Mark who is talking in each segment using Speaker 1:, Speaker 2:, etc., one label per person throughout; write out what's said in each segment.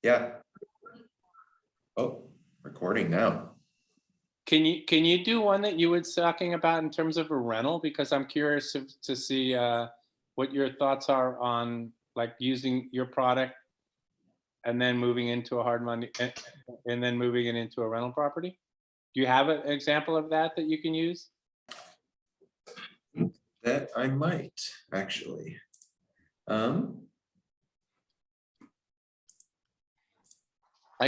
Speaker 1: Yeah. Oh, recording now.
Speaker 2: Can you do one that you were talking about in terms of a rental? Because I'm curious to see what your thoughts are on like using your product and then moving into a hard money and then moving it into a rental property. Do you have an example of that you can use?
Speaker 1: That I might actually.
Speaker 2: I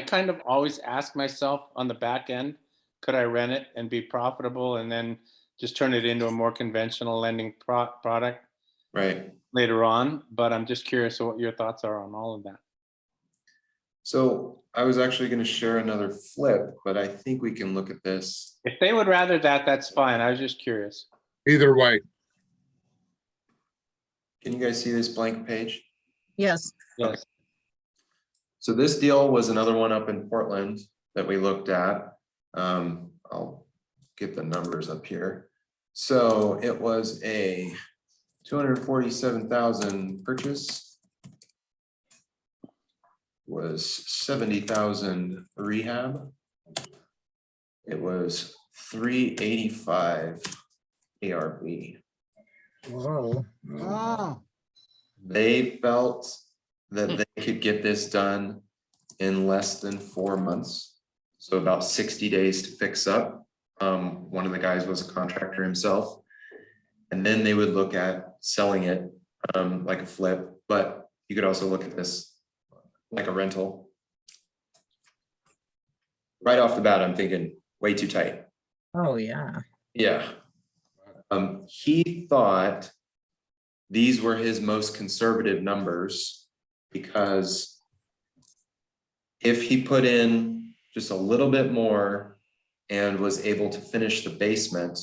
Speaker 2: kind of always ask myself on the back end, could I rent it and be profitable and then just turn it into a more conventional lending product
Speaker 1: Right.
Speaker 2: later on? But I'm just curious what your thoughts are on all of that.
Speaker 1: So I was actually going to share another flip, but I think we can look at this.
Speaker 2: If they would rather that, that's fine. I was just curious.
Speaker 3: Either way.
Speaker 1: Can you guys see this blank page?
Speaker 4: Yes.
Speaker 2: Yes.
Speaker 1: So this deal was another one up in Portland that we looked at. I'll get the numbers up here. So it was a 247,000 purchase. Was 70,000 rehab. It was 385 ARV.
Speaker 3: Whoa.
Speaker 4: Oh,
Speaker 1: They felt that they could get this done in less than 4 months. So about 60 days to fix up. One of the guys was a contractor himself. And then they would look at selling it like a flip, but you could also look at this like a rental. Right off the bat, I'm thinking way too tight.
Speaker 4: oh, yeah.
Speaker 1: Yeah. He thought these were his most conservative numbers because if he put in just a little bit more and was able to finish the basement,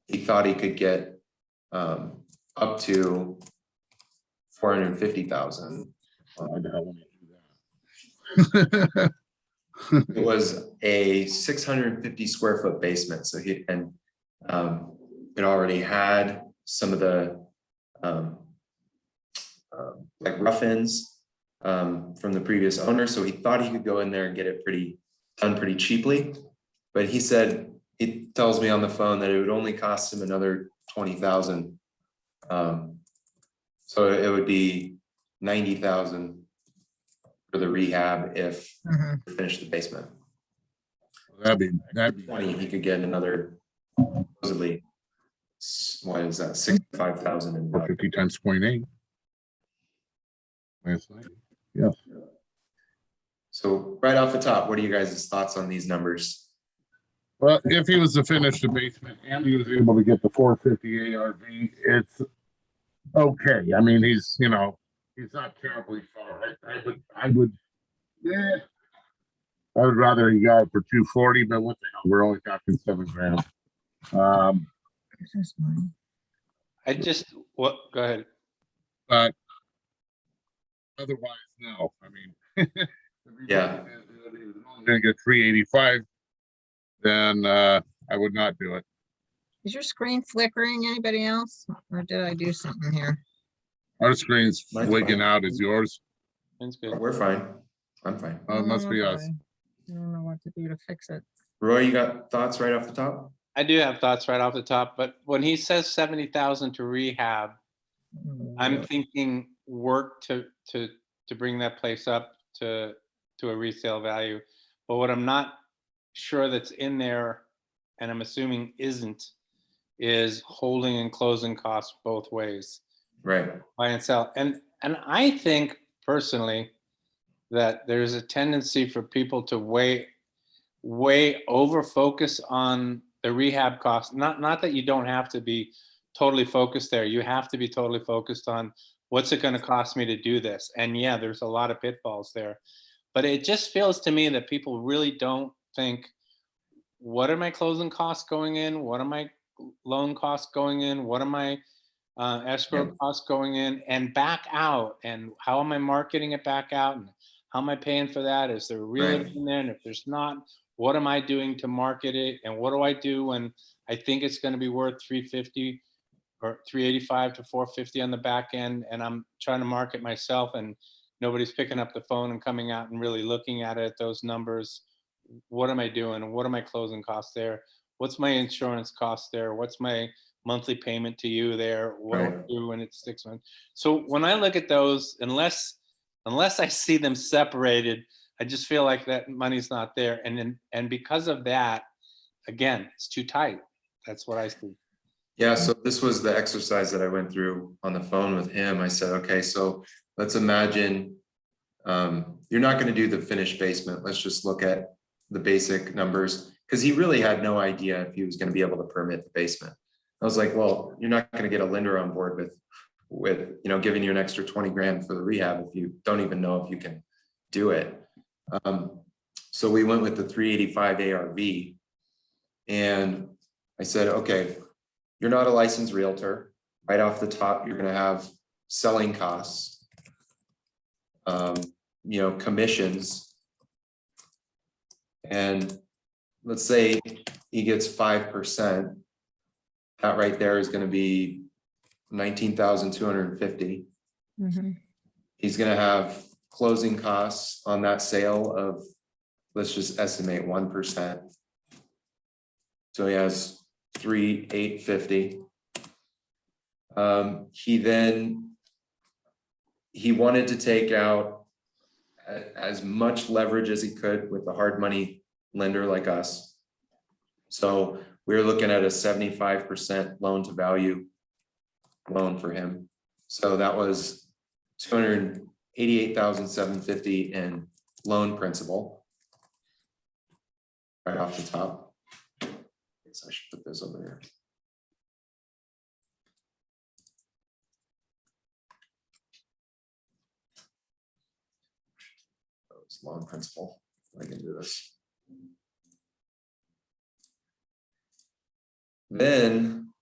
Speaker 1: he thought he could get up to 450,000. It was a 650 square foot basement. So it already had some of the like rough ends from the previous owner. So he thought he could go in there and get it done pretty cheaply. But he said, he tells me on the phone that it would only cost him another 20,000. So it would be 90,000 for the rehab if we finish the basement.
Speaker 3: That'd be
Speaker 1: 20, he could get another supposedly, what is that, 65,000 in
Speaker 3: 50 times 0.8. Yeah.
Speaker 1: So right off the top, what are you guys' thoughts on these numbers?
Speaker 3: Well, if he was to finish the basement and he was able to get the 450 ARV, it's okay. I mean, he's not terribly far. I would rather he got it for 240, but what the hell? We're only talking $7 grand.
Speaker 2: Go ahead.
Speaker 3: But otherwise, no. I mean,
Speaker 1: Yeah.
Speaker 3: if he was only gonna get 385, then I would not do it.
Speaker 4: Is your screen flickering, anybody else? Or did I do something here?
Speaker 3: Our screen's
Speaker 1: Mine's
Speaker 3: wigging
Speaker 1: fine.
Speaker 3: out. Is yours?
Speaker 2: That's good.
Speaker 1: We're fine. I'm fine.
Speaker 3: Oh, it must be
Speaker 4: Oh,
Speaker 3: us.
Speaker 4: boy. I don't know what to do to fix it.
Speaker 1: Roy, you got thoughts right off the top?
Speaker 2: I do have thoughts right off the top, but when he says 70,000 to rehab, I'm thinking work to bring that place up to a resale value. But what I'm not sure that's in there, and I'm assuming isn't, is holding and closing costs both ways,
Speaker 1: Right.
Speaker 2: buy and sell. And I think personally that there's a tendency for people to way over focus on the rehab costs. Not that you don't have to be totally focused there. You have to be totally focused on what's it going to cost me to do this. And yeah, there's a lot of pitfalls there. But it just feels to me that people really don't think, what are my closing costs going in? What are my loan costs going in? What are my escrow costs going in? And back out. And how am I marketing it back out? And how am I paying for that? Is there a realtor in there? And if there's not, what am I doing to market it? And what do I do when I think it's going to be worth 350 or 385 to 450 on the back end, and I'm trying to market myself, and nobody's picking up the phone and coming out and really looking at it, those numbers. What am I doing? What are my closing costs there? What's my insurance cost there? What's my monthly payment to you there? What do I
Speaker 1: Right.
Speaker 2: do when it's 6 months? So when I look at those, unless I see them separated, I just feel like that money's not there. And because of that, again, it's too tight. That's what I see.
Speaker 1: Yeah, so this was the exercise that I went through on the phone with him. I said, okay, so let's imagine you're not gonna do the finished basement. Let's just look at the basic numbers. Cause he really had no idea if he was gonna be able to permit the basement. I was like, well, you're not gonna get a lender on board with, giving you an extra 20 grand for the rehab if you don't even know if you can do it. So we went with the 385 ARV. And I said, okay, you're not a licensed realtor. Right off the top, you're gonna have selling costs, commissions. And let's say he gets 5%. That right there is gonna be 19,250.
Speaker 4: Mhm.
Speaker 1: He's gonna have closing costs on that sale of, let's just estimate 1%. So he has 3,850. He wanted to take out as much leverage as he could with the hard money lender like us. So we were looking at a 75% loan to value loan for him. So that was 288,750 in loan principal. Right off the top. I should put this over here. It's long principle. I can do this. Then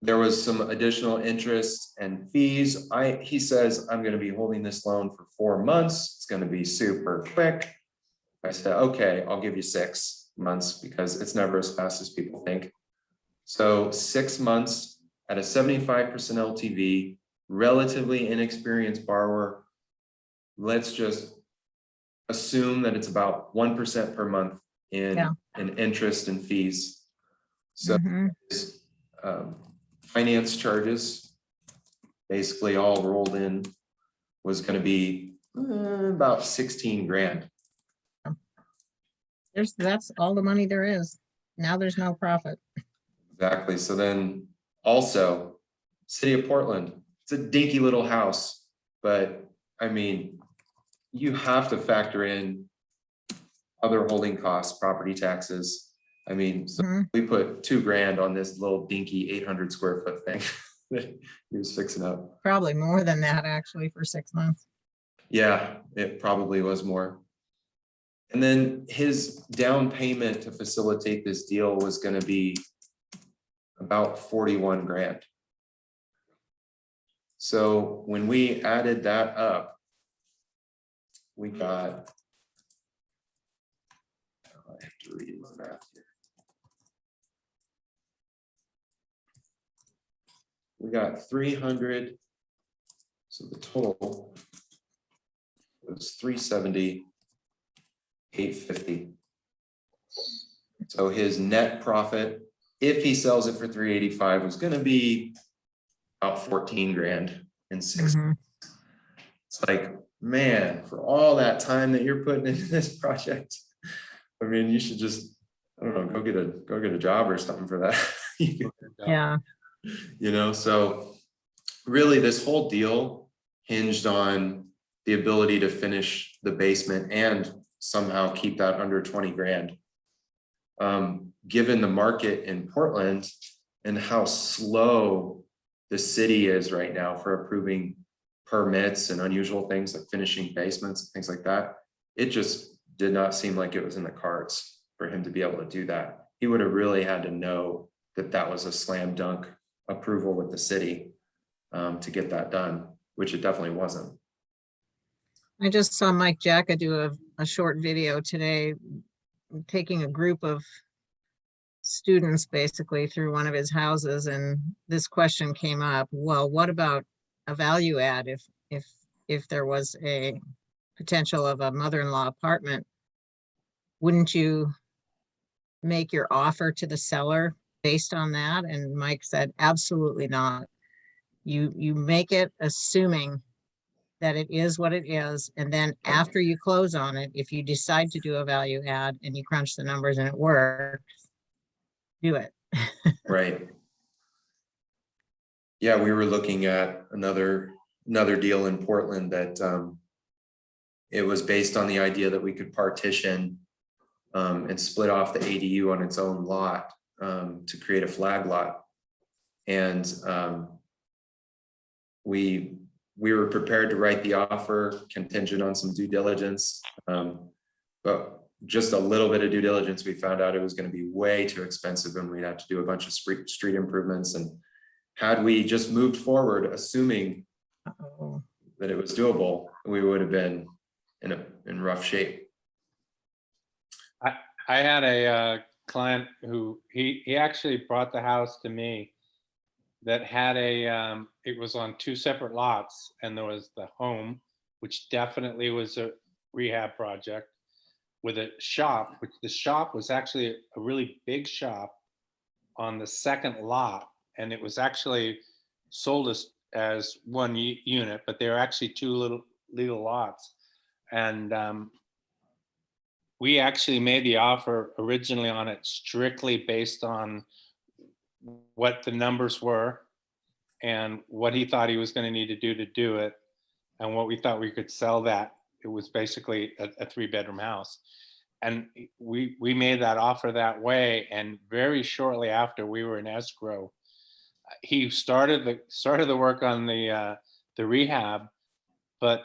Speaker 1: there was some additional interest and fees. He says, I'm going to be holding this loan for 4 months. It's going to be super quick. I said, okay, I'll give you 6 months because it's never as fast as people think. So 6 months at a 75% LTV, relatively inexperienced borrower. Let's just assume that it's about 1% per month in interest and fees. So
Speaker 4: Mhm.
Speaker 1: his, finance charges, basically all rolled in, was going to be about 16 grand.
Speaker 4: That's all the money there is. Now there's no profit.
Speaker 1: Exactly. So then also City of Portland, it's a dinky little house, but I mean, you have to factor in other holding costs, property taxes. I mean, so
Speaker 4: Mhm.
Speaker 1: we put 2 grand on this little dinky 800 square foot thing that he was fixing up.
Speaker 4: Probably more than that actually for 6 months.
Speaker 1: Yeah, it probably was more. And then his down payment to facilitate this deal was going to be about 41 grand. So when we added that up, we got, I have to read my math here. We got 300. So the total was 370, 850. So his net profit, if he sells it for 385, was going to be about 14 grand in 6
Speaker 4: Mhm.
Speaker 1: It's like, man, for all that time that you're putting into this project, I mean, you should just, I don't know, go get a job or something for that.
Speaker 4: Yeah.
Speaker 1: So really this whole deal hinged on the ability to finish the basement and somehow keep that under 20 grand. Given the market in Portland and how slow the city is right now for approving permits and unusual things like finishing basements and things like that, it just did not seem like it was in the cards for him to be able to do that. He would have really had to know that that was a slam dunk approval with the city to get that done, which it definitely wasn't.
Speaker 4: I just saw Mike Jacka do a short video today, taking a group of students basically through one of his houses, and this question came up. Well, what about a value add if if there was a potential of a mother-in-law apartment, wouldn't you make your offer to the seller based on that? And Mike said, absolutely not. You make it assuming that it is what it is. And then after you close on it, if you decide to do a value add and you crunch the numbers and it works, do it.
Speaker 1: Right. Yeah, we were looking at another deal in Portland that it was based on the idea that we could partition and split off the ADU on its own lot to create a flag lot. And we were prepared to write the offer contingent on some due diligence. But just a little bit of due diligence, we found out it was going to be way too expensive and we'd have to do a bunch of street improvements. And had we just moved forward, assuming
Speaker 4: Uh-oh.
Speaker 1: that it was doable, we would have been in rough shape.
Speaker 2: I had a client who he actually brought the house to me that had it was on 2 separate lots, and there was the home, which definitely was a rehab project, with a shop, which the shop was actually a really big shop on the second lot, and it was actually sold as one unit, but they were actually 2 little legal lots. And we actually made the offer originally on it strictly based on what the numbers were and what he thought he was going to need to do it, and what we thought we could sell that. It was basically a 3-bedroom house. And we made that offer that way. And very shortly after, we were in escrow. He started the work on the rehab, but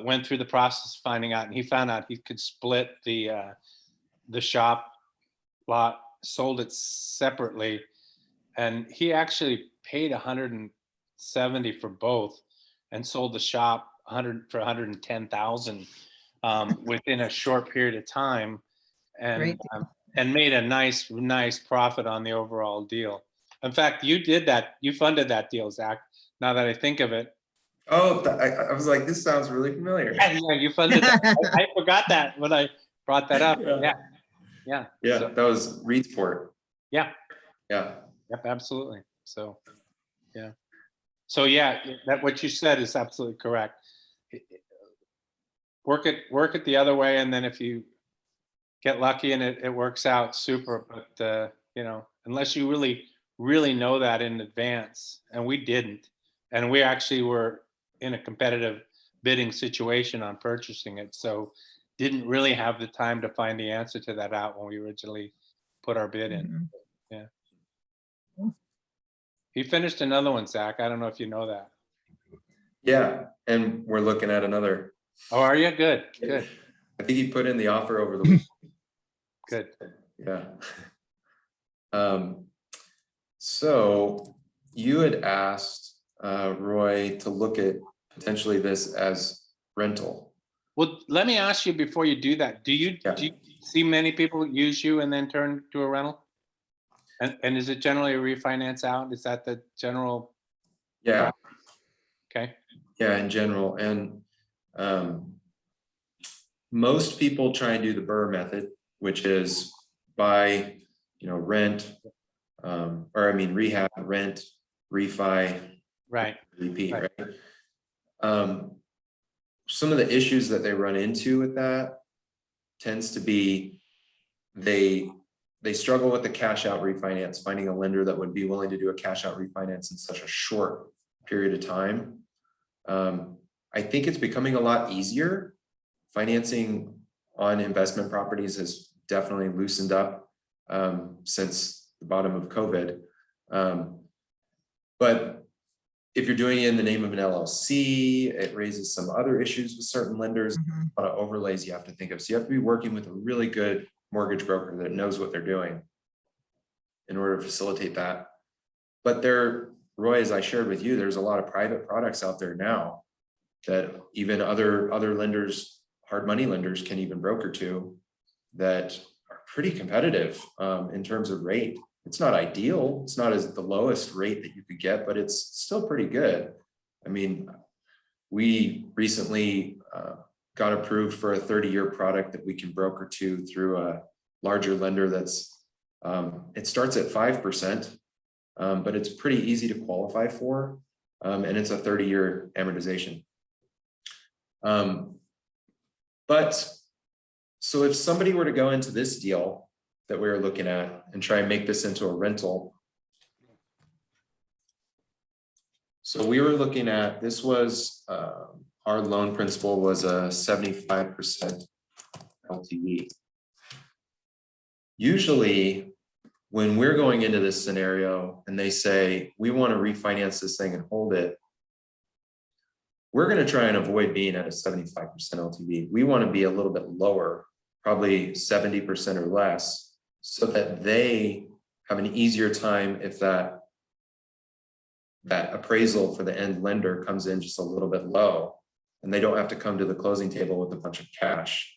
Speaker 2: went through the process finding out, and he found out he could split the shop lot, sold it separately, and he actually paid $170 for both, and sold the shop for $110,000 within a short period of time, and made a nice profit on the overall deal. In fact, you did that. You funded that deal, Zach. Now that I think of it.
Speaker 1: Oh, I was like, this sounds really familiar.
Speaker 2: Yeah, you funded that. I forgot that when I brought that up. Yeah.
Speaker 1: Yeah,
Speaker 2: So,
Speaker 1: that was Reedsport.
Speaker 2: yeah.
Speaker 1: Yeah.
Speaker 2: Yep, absolutely. So, yeah. So yeah, that what you said is absolutely correct. Work it the other way, and then if you get lucky and it works out, super. But unless you really know that in advance, and we didn't, and we actually were in a competitive bidding situation on purchasing it, so didn't really have the time to find the answer to that out when we originally put our bid in.
Speaker 4: Mhm.
Speaker 2: Yeah. He finished another one, Zach. I don't know if you know that.
Speaker 1: Yeah, and we're looking at another.
Speaker 2: Oh, are you? Good.
Speaker 1: I think he put in the offer over the week.
Speaker 2: Good.
Speaker 1: Yeah. So you had asked Roy to look at potentially this as rental.
Speaker 2: Well, let me ask you before you do that. Do you see many people use you and then turn to a rental? And is it generally a refinance out? Is that the general?
Speaker 1: Yeah.
Speaker 2: Okay.
Speaker 1: Yeah, in general. And most people try and do the Burr method, which is buy, rent, rehab, rent, refi,
Speaker 2: Right.
Speaker 1: repeat, right? Some of the issues that they run into with that tends to be they struggle with the cash out refinance, finding a lender that would be willing to do a cash out refinance in such a short period of time. I think it's becoming a lot easier. Financing on investment properties has definitely loosened up since the bottom of COVID. But if you're doing it in the name of an LLC, it raises some other issues with certain lenders,
Speaker 4: Mhm.
Speaker 1: a lot of overlays you have to think of. So you have to be working with a really good mortgage broker that knows what they're doing in order to facilitate that. But Roy, as I shared with you, there's a lot of private products out there now that even other lenders, hard money lenders, can even broker to, that are pretty competitive in terms of rate. It's not ideal. It's not as the lowest rate that you could get, but it's still pretty good. I mean, We recently got approved for a 30-year product that we can broker to through a larger lender that's, it starts at 5%, but it's pretty easy to qualify for, and it's a 30-year amortization. But so if somebody were to go into this deal that we were looking at and try and make this into a rental. So we were looking at, this was, our loan principal was a 75% LTV. Usually, when we're going into this scenario and they say, we want to refinance this thing and hold it, we're going to try and avoid being at a 75% LTV. We want to be a little bit lower, probably 70% or less, so that they have an easier time if that appraisal for the end lender comes in just a little bit low, and they don't have to come to the closing table with a bunch of cash.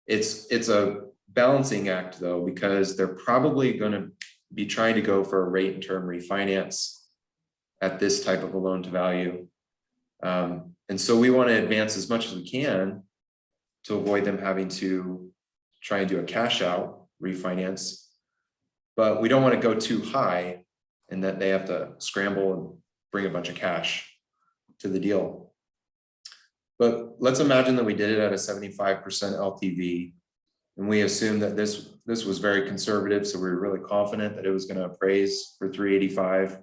Speaker 1: It's a balancing act though, because they're probably going to be trying to go for a rate and term refinance at this type of a loan to value. And so we want to advance as much as we can to avoid them having to try and do a cash out refinance, but we don't want to go too high and that they have to scramble and bring a bunch of cash to the deal. But let's imagine that we did it at a 75% LTV, and we assumed that this was very conservative, so we were really confident that it was going to appraise for 385.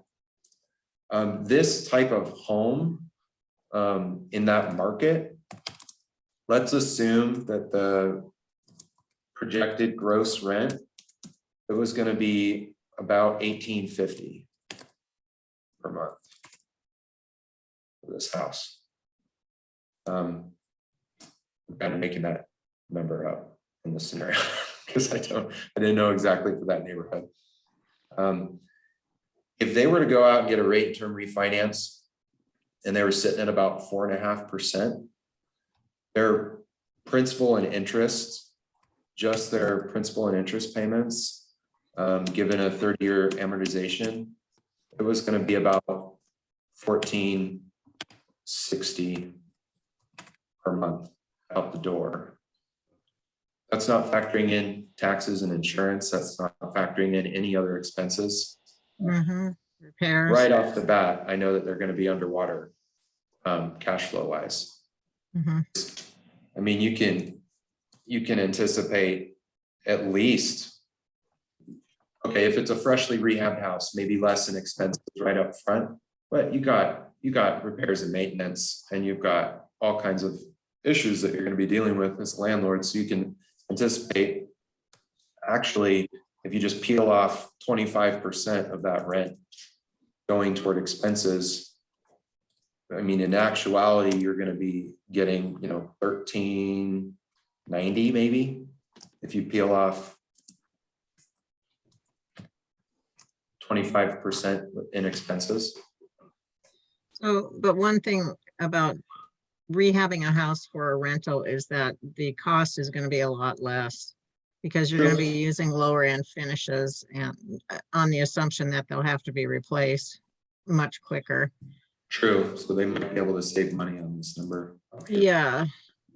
Speaker 1: This type of home in that market, let's assume that the projected gross rent, it was going to be about $1,850 per month for this house. I'm kind of making that number up in this scenario because I didn't know exactly for that neighborhood. If they were to go out and get a rate and term refinance and they were sitting at about 4.5%, their principal and interest, just their principal and interest payments, given a 30-year amortization, it was going to be about $1,460 per month out the door. That's not factoring in taxes and insurance. That's not factoring in any other expenses.
Speaker 4: Repairs.
Speaker 1: Right off the bat, I know that they're going to be underwater, cash flow wise. I mean, you can anticipate at least, okay, if it's a freshly rehabbed house, maybe less in expenses right up front, but you got repairs and maintenance, and you've got all kinds of issues that you're going to be dealing with as a landlord. So you can anticipate, actually, if you just peel off 25% of that rent going toward expenses, I mean, in actuality, you're going to be getting, $1,390 maybe if you peel off 25% in expenses.
Speaker 4: So, but one thing about rehabbing a house for a rental is that the cost is going to be a lot less because you're going to be using lower end finishes and on the assumption that they'll have to be replaced much quicker.
Speaker 1: True. So they might be able to save money on this number.
Speaker 4: Yeah,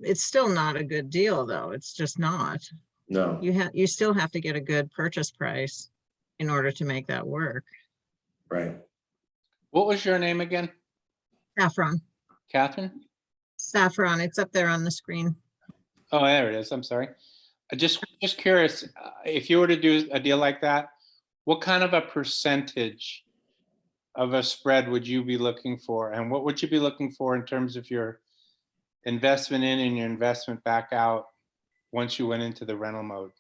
Speaker 4: it's still not a good deal though. It's just not.
Speaker 1: No.
Speaker 4: You still have to get a good purchase price in order to make that work.
Speaker 1: Right.
Speaker 2: What was your name again?
Speaker 4: Saffron.
Speaker 2: Catherine?
Speaker 4: Saffron, it's up there on the screen.
Speaker 2: Oh, there it is. I'm sorry. Just curious, if you were to do a deal like that, what kind of a percentage of a spread would you be looking for? And what would you be looking for in terms of your investment in and your investment back out once you went into the rental mode?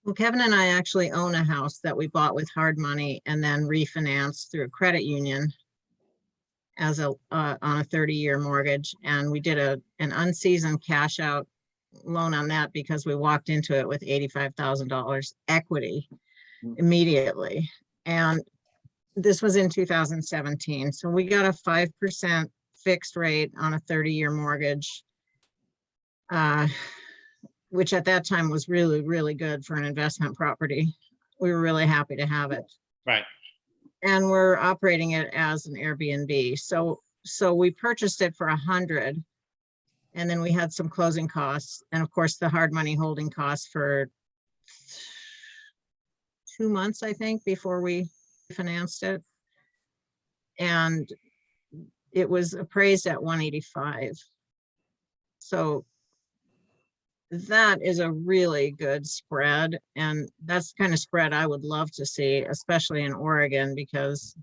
Speaker 4: Well, Kevin and I actually own a house that we bought with hard money and then refinanced through a credit union as on a 30-year mortgage. And we did an unseasoned cash out loan on that because we walked into it with $85,000 equity immediately. And this was in 2017. So we got a 5% fixed rate on a 30-year mortgage, which at that time was really, really good for an investment property. We were really happy to have it.
Speaker 2: Right.
Speaker 4: and we're operating it as an Airbnb. So we purchased it for 100. And then we had some closing costs and of course the hard money holding costs for 2 months, I think, before we financed it. And it was appraised at 185. So that is a really good spread. And that's the kind of spread I would love to see, especially in Oregon, because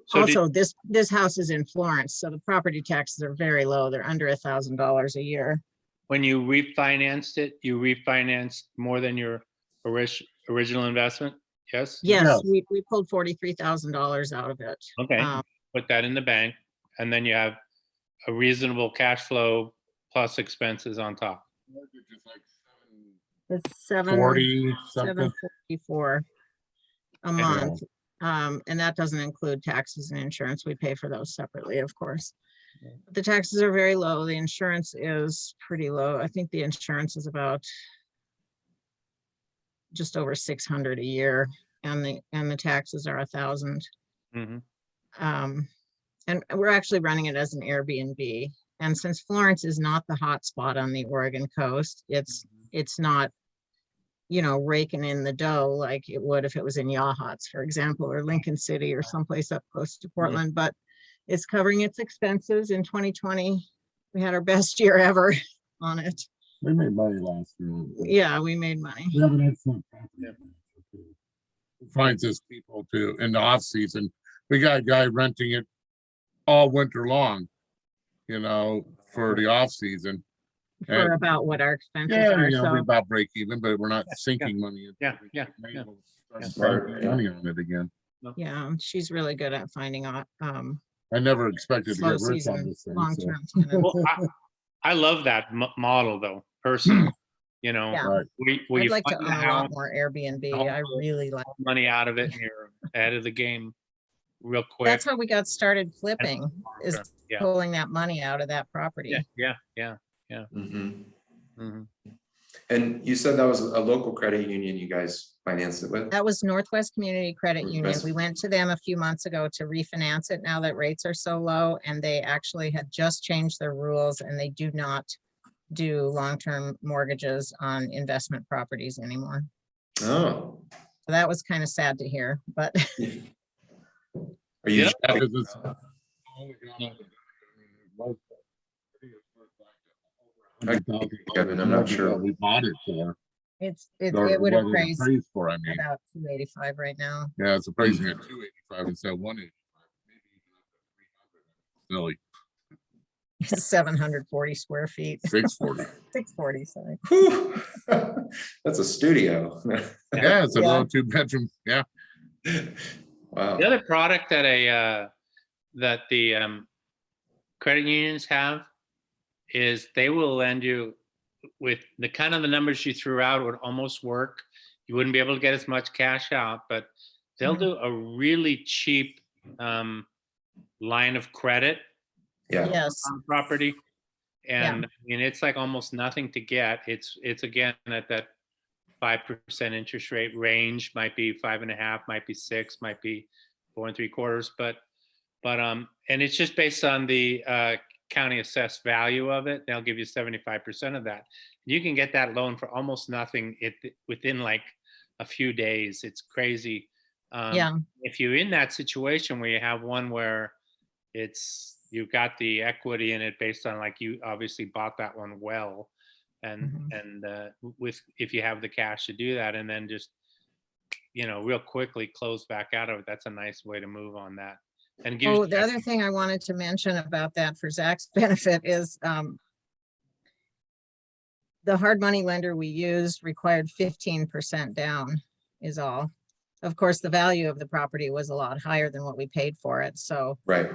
Speaker 2: So did-
Speaker 4: also this house is in Florence, so the property taxes are very low. They're under $1,000 a year.
Speaker 2: when you refinanced it, you refinanced more than your original investment? Yes?
Speaker 4: Yes,
Speaker 3: Yes.
Speaker 4: we pulled $43,000 out of it.
Speaker 2: Okay,
Speaker 4: Um,
Speaker 2: put that in the bank, and then you have a reasonable cash flow plus expenses on top.
Speaker 3: Just like
Speaker 4: It's
Speaker 3: 740 something.
Speaker 4: $744 a month. And that doesn't include taxes and insurance. We pay for those separately, of course. The taxes are very low. The insurance is pretty low. I think the insurance is about just over 600 a year, and the taxes are 1,000.
Speaker 2: Mhm.
Speaker 4: And we're actually running it as an Airbnb. And since Florence is not the hot spot on the Oregon coast, it's not, raking in the dough like it would if it was in Yachats, for example, or Lincoln City or someplace up close to Portland, but it's covering its expenses. In 2020, we had our best year ever on it.
Speaker 3: We made money last year.
Speaker 4: Yeah, we made money.
Speaker 3: We have an excellent property.
Speaker 2: Yeah.
Speaker 3: manager, too. Who finds us people too in the off season. We got a guy renting it all winter long, for the off season.
Speaker 4: For
Speaker 3: And-
Speaker 4: about what our expenses
Speaker 3: Yeah,
Speaker 4: are,
Speaker 3: we
Speaker 4: so,
Speaker 3: about break even, but we're not sinking money. into
Speaker 2: Yeah,
Speaker 3: it.
Speaker 2: yeah,
Speaker 3: Maybe
Speaker 2: yeah.
Speaker 3: we'll start
Speaker 2: Yeah.
Speaker 3: spending money on it again.
Speaker 4: yeah, she's really good at finding out,
Speaker 3: I never expected to
Speaker 4: slow
Speaker 3: get rich on
Speaker 4: season,
Speaker 3: this thing. so-
Speaker 4: long-term tenants.
Speaker 2: Well, I love that model though, personally,
Speaker 4: Yeah.
Speaker 3: Right.
Speaker 2: where
Speaker 4: I'd
Speaker 2: you
Speaker 4: like to
Speaker 2: fund
Speaker 4: own
Speaker 2: the
Speaker 4: a lot
Speaker 2: house,
Speaker 4: more Airbnb.
Speaker 2: don't
Speaker 4: I
Speaker 2: put
Speaker 4: really like,
Speaker 2: money out of it, and you're ahead of the game real quick.
Speaker 4: that's how we got started flipping, is
Speaker 2: Yeah,
Speaker 4: pulling that money out of that property.
Speaker 2: yeah.
Speaker 1: Mhm.
Speaker 2: Mhm.
Speaker 1: And you said that was a local credit union you guys financed it with?
Speaker 4: That was Northwest Community Credit Union.
Speaker 1: Northwest.
Speaker 4: We went to them a few months ago to refinance it now that rates are so low, and they actually had just changed their rules and they do not do long-term mortgages on investment properties anymore.
Speaker 1: Oh.
Speaker 4: So that was kind of sad to hear, but
Speaker 1: Are you?
Speaker 2: Yeah.
Speaker 3: Yeah,
Speaker 1: shopping?
Speaker 3: 'cause it's- oh my God. I mean, it was- I think it's worth like over $100,000
Speaker 1: Kevin, I'm not
Speaker 3: more than
Speaker 1: sure.
Speaker 3: what we bought it for.
Speaker 4: it
Speaker 3: or
Speaker 4: would
Speaker 3: what it
Speaker 4: appraise
Speaker 3: appraised for, I mean.
Speaker 4: about 285 right now.
Speaker 3: Yeah, it's appraising at 285 instead of 185. Maybe even up to 300. Silly,
Speaker 4: 740 square feet,
Speaker 3: 640.
Speaker 4: 640, sorry.
Speaker 1: Whew. That's a studio.
Speaker 3: Yeah, it's a
Speaker 4: Yeah.
Speaker 3: little 2-bedroom. Yeah.
Speaker 1: Wow.
Speaker 2: The other product that that the credit unions have is they will lend you with the kind of the numbers you threw out would almost work. You wouldn't be able to get as much cash out, but they'll do a really cheap line of credit
Speaker 1: Yeah.
Speaker 4: Yes,
Speaker 2: on property. And I mean, it's like almost nothing to get. It's again at that 5% interest rate range, might be 5.5, might be 6, might be 4 3/4. But and it's just based on the county assessed value of it. They'll give you 75% of that. You can get that loan for almost nothing within like a few days. It's crazy.
Speaker 4: yeah,
Speaker 2: If you're in that situation where you have one where you've got the equity in it based on like you obviously bought that one well, and if you have the cash to do that, and then just real quickly close back out of it, that's a nice way to move on that. And gives
Speaker 4: oh,
Speaker 2: you
Speaker 4: the other thing I wanted to mention about that for Zach's benefit is the hard money lender we used required 15% down is all. Of course, the value of the property was a lot higher than what we paid for it, so
Speaker 1: Right.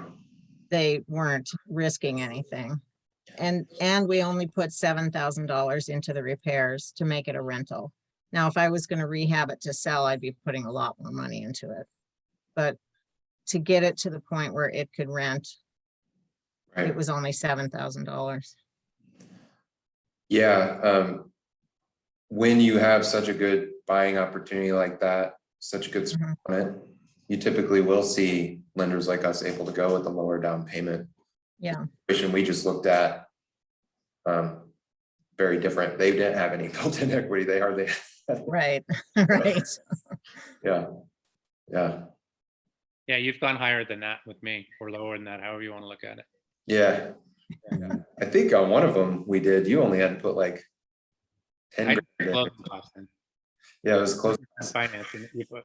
Speaker 4: they weren't risking anything. And we only put $7,000 into the repairs to make it a rental. Now, if I was going to rehab it to sell, I'd be putting a lot more money into it. But to get it to the point where it could rent,
Speaker 1: Right.
Speaker 4: it was only $7,000.
Speaker 1: Yeah. When you have such a good buying opportunity like that, such a good
Speaker 4: Mhm.
Speaker 1: spread on it. You typically will see lenders like us able to go with the lower down payment.
Speaker 4: Yeah,
Speaker 1: Situation we just looked at. Very different. They didn't have any built-in equity. They hardly,
Speaker 4: right, right.
Speaker 1: yeah. Yeah,
Speaker 2: Yeah, you've gone higher than that with me, or lower than that, however you want to look at it.
Speaker 1: yeah.
Speaker 3: Mhm.
Speaker 1: I think on one of them we did, you only had to put like 10
Speaker 2: I
Speaker 1: grand in.
Speaker 2: closing cost in
Speaker 1: Yeah, it was close.
Speaker 2: financing. You put